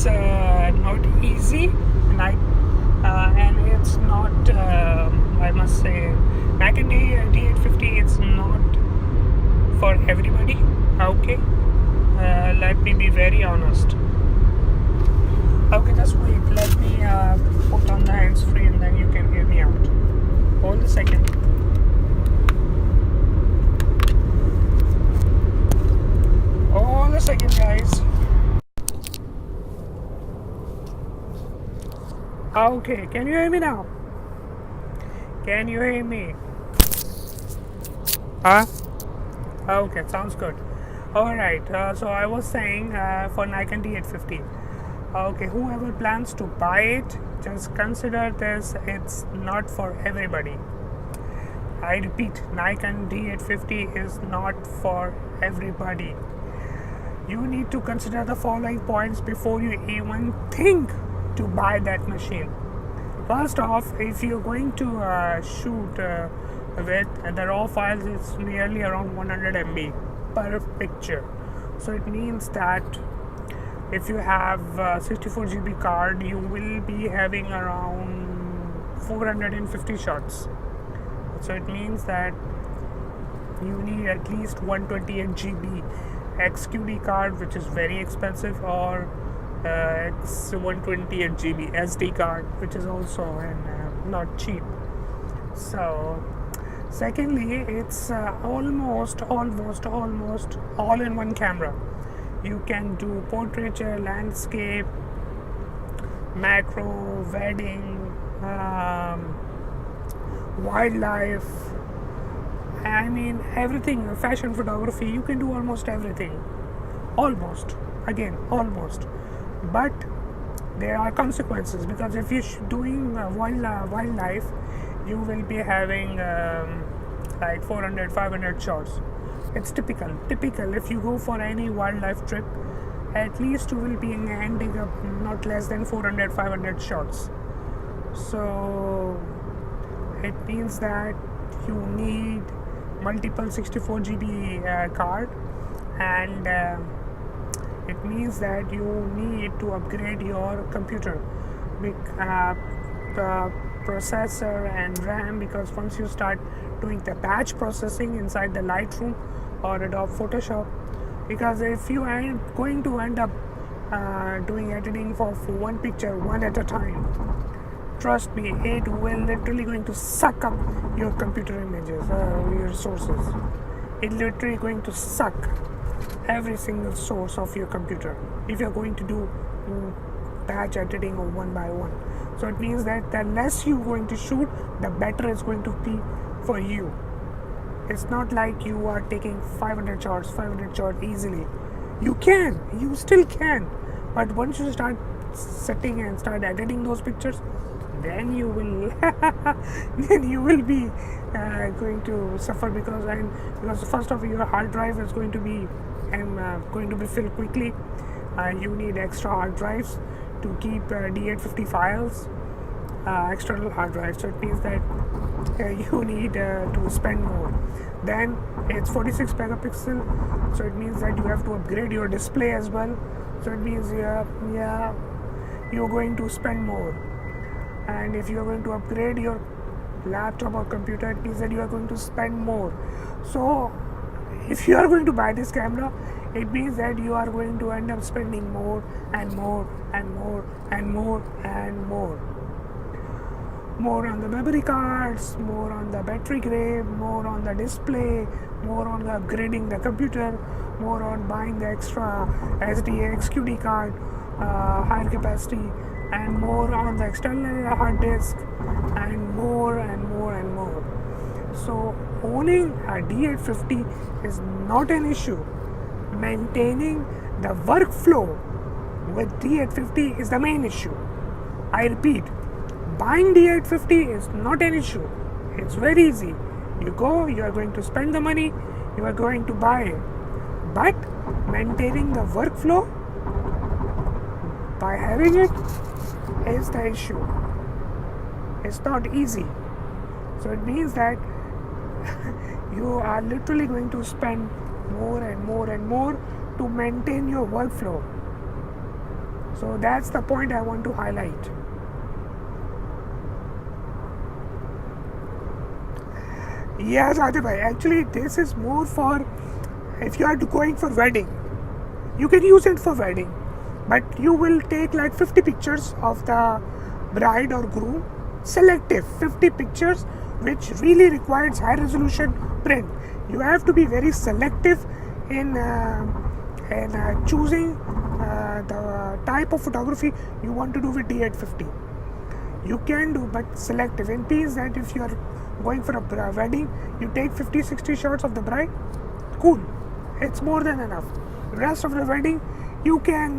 it's not easy, and it's not. I must say, Nikon D850. It's not for everybody. Okay, let me be very honest. Okay, just wait. Let me put on the hands free, and then you can hear me out. Hold a second. Hold a second, guys. Okay, can you hear me now? Can you hear me? Huh? Okay, sounds good. Alright, so I was saying for Nikon D850. Okay, whoever plans to buy it, just consider this, it's not for everybody. I repeat, Nikon D850 is not for everybody. You need to consider the following points before you even think to buy that machine. First off, if you're going to shoot with the raw files, it's nearly around 100 MB per picture. So it means that if you have a 64 GB card, you will be having around 450 shots. So it means that you need at least 128 GB XQD card, which is very expensive, or X128 GB SD card, which is also not cheap. So secondly, it's almost all in one camera. You can do portraiture, landscape, macro, wedding, wildlife, I mean everything, fashion photography. You can do almost everything. Almost. But there are consequences, because if you're doing wildlife, you will be having like 400-500 shots. It's typical. If you go for any wildlife trip, at least you will be ending up not less than 400-500 shots. So it means that you need multiple 64 GB card, and it means that you need to upgrade your computer, the processor and RAM, because once you start doing the batch processing inside the Lightroom or Adobe Photoshop, because if you are going to end up doing editing for one picture one at a time, trust me, it will literally going to suck up your computer images, your sources. It's literally going to suck every single source of your computer if you're going to do batch editing or one by one. So it means that the less you're going to shoot, the better it's going to be for you. It's not like you are taking 500 shots easily. You still can, but once you start setting and start editing those pictures, then you will be going to suffer, because first of all, your hard drive is going to be filled quickly. You need extra hard drives to keep D850 files, external hard drives. So it means that you need to spend more. Then it's 46 megapixel, so it means that you have to upgrade your display as well. So it means you're going to spend more. And if you are going to upgrade your laptop or computer, it means that you are going to spend more. So if you are going to buy this camera, it means that you are going to end up spending more and more on the memory cards, more on the battery grade, more on the display, more on the upgrading the computer, more on buying the extra SD XQD card, higher capacity, and more on the external hard disk, and more. So owning a D850 is not an issue. Maintaining the workflow with D850 is the main issue. I repeat, buying D850 is not an issue. It's very easy. You are going to spend the money, you are going to buy it. But maintaining the workflow by having it is the issue. It's not easy. So it means that you are literally going to spend more and more to maintain your workflow. So that's the point I want to highlight. Yes, Adib bhai, actually this is more for if you are going for wedding. You can use it for wedding, but you will take like 50 pictures of the bride or groom, selective 50 pictures which really requires high resolution print. You have to be very selective in choosing the type of photography you want to do with D850. You can do, but selective. It means that if you are going for a wedding, you take 50-60 shots of the bride, cool, it's more than enough. The rest of the wedding you can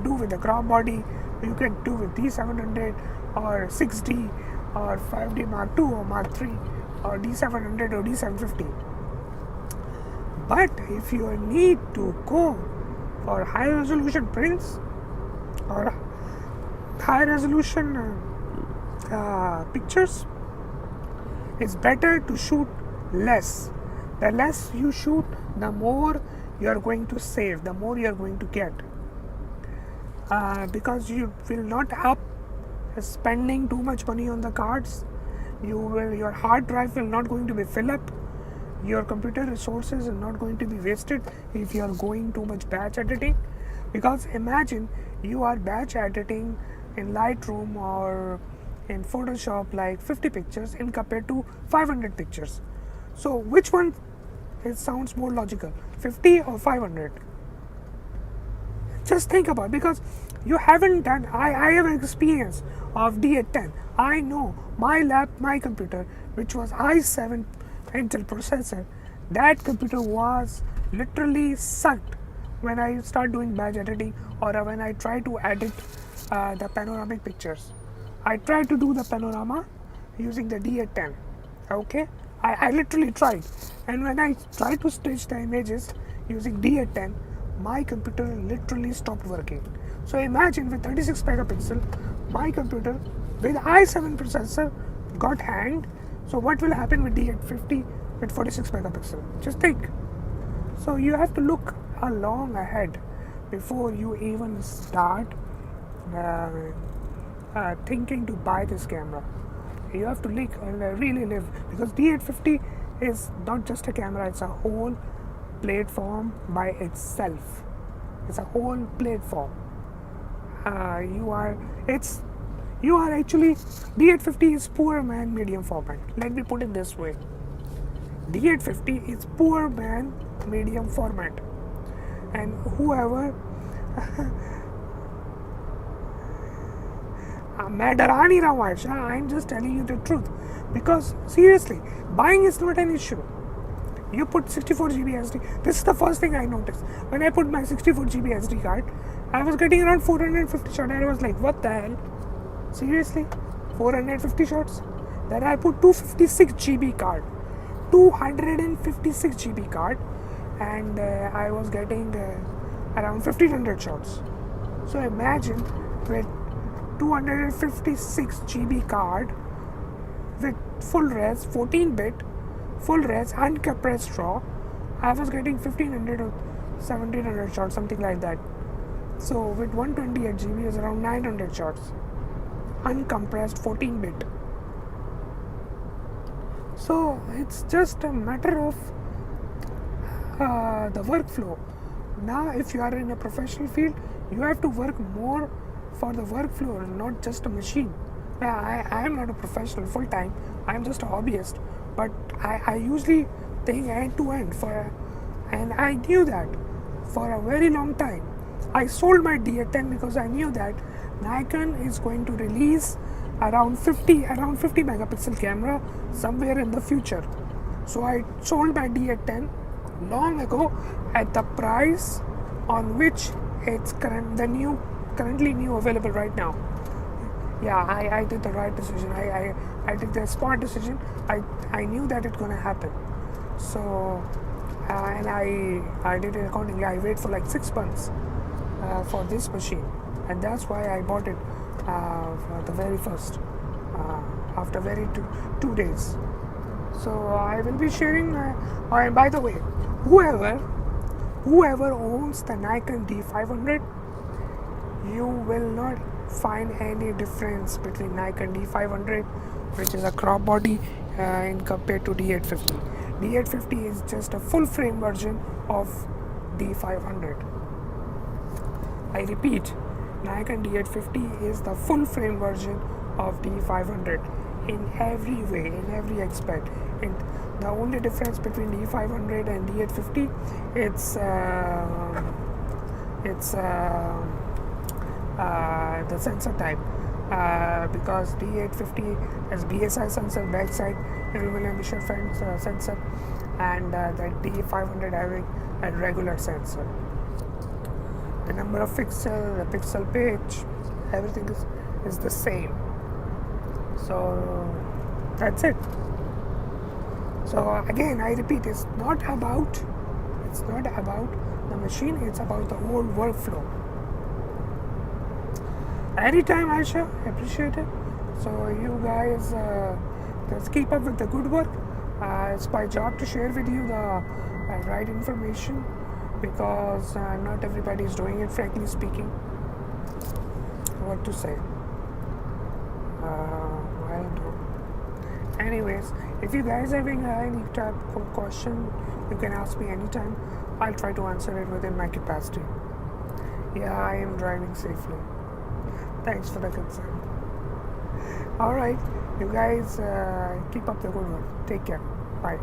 do with the crop body, you can do with D700 or 6D or 5D Mark II or Mark III or D700 or D750. But if you need to go for high resolution prints or high resolution pictures, it's better to shoot less. The less you shoot, the more you are going to save, the more you are going to get, because you will not up spending too much money on the cards. Your hard drive will not going to be filled up, your computer resources are not going to be wasted if you are going too much batch editing. Because imagine you are batch editing in Lightroom or in Photoshop like 50 pictures in compared to 500 pictures. So which one sounds more logical, 50 or 500? Just think about it, because you haven't done. I have experience of D810. I know my computer, which was i7 Intel processor, that computer was literally sucked when I start doing batch editing or when I try to edit the panoramic pictures. I tried to do the panorama using the D810. Okay, I literally tried, and when I tried to stitch the images using D810, my computer literally stopped working. So imagine with 36 megapixel, my computer with i7 processor got hanged. So what will happen with D850 with 46 megapixel? Just think. So you have to look long ahead before you even start thinking to buy this camera. You have to really live, because D850 is not just a camera, it's a whole platform by itself. It's a whole platform. You are actually, D850 is poor man medium format. Let me put it this way. D850 is poor man medium format, and whoever मैं डरा नहीं रहा हूँ Ayesha, I'm just telling you the truth, because seriously, buying is not an issue. You put 64 GB SD. This is the first thing I noticed. When I put my 64 GB SD card, I was getting around 450 shots. I was like, what the hell? Seriously? 450 shots? Then I put 256 GB card. 256 GB card. And I was getting around 1500 shots. So imagine with 256 GB card with full res, 14-bit, full res, uncompressed raw, I was getting 1500 or 1700 shots, something like that. So with 128 GB is around 900 shots, uncompressed 14-bit. So it's just a matter of the workflow. Now if you are in a professional field, you have to work more for the workflow, not just a machine. I am not a professional full time, I am just a hobbyist, but I usually think end to end and I knew that for a very long time. I sold my D810 because I knew that Nikon is going to release around 50 megapixel camera somewhere in the future. So I sold my D810 long ago at the price on which it's currently new available right now. Yeah, I did the right decision. I did the smart decision. I knew that it's gonna happen. So and I did it accordingly. I waited for like 6 months for this machine, and that's why I bought it the very first after very 2 days. So I will be sharing. And by the way, whoever owns the Nikon D500, you will not find any difference between Nikon D500, which is a crop body, in compared to D850. D850 is just a full frame version of D500. I repeat, Nikon D850 is the full frame version of D500 in every way, in every aspect. And the only difference between D500 and D850, it's the sensor type, because D850 has BSI sensor, backside illumination sensor, and the D500 having a regular sensor. The number of pixel, the pixel pitch, everything is the same. So that's it. So again, I repeat, it's not about the machine, it's about the whole workflow. Anytime, Aisha, appreciate it. So you guys just keep up with the good work. It's my job to share with you the right information, because not everybody is doing it, frankly speaking. What to say? I don't know. Anyways, if you guys having any type of question, you can ask me anytime. I'll try to answer it within my capacity. Yeah, I am driving safely. Thanks for the concern. Alright, you guys keep up the good work. Take care. Bye.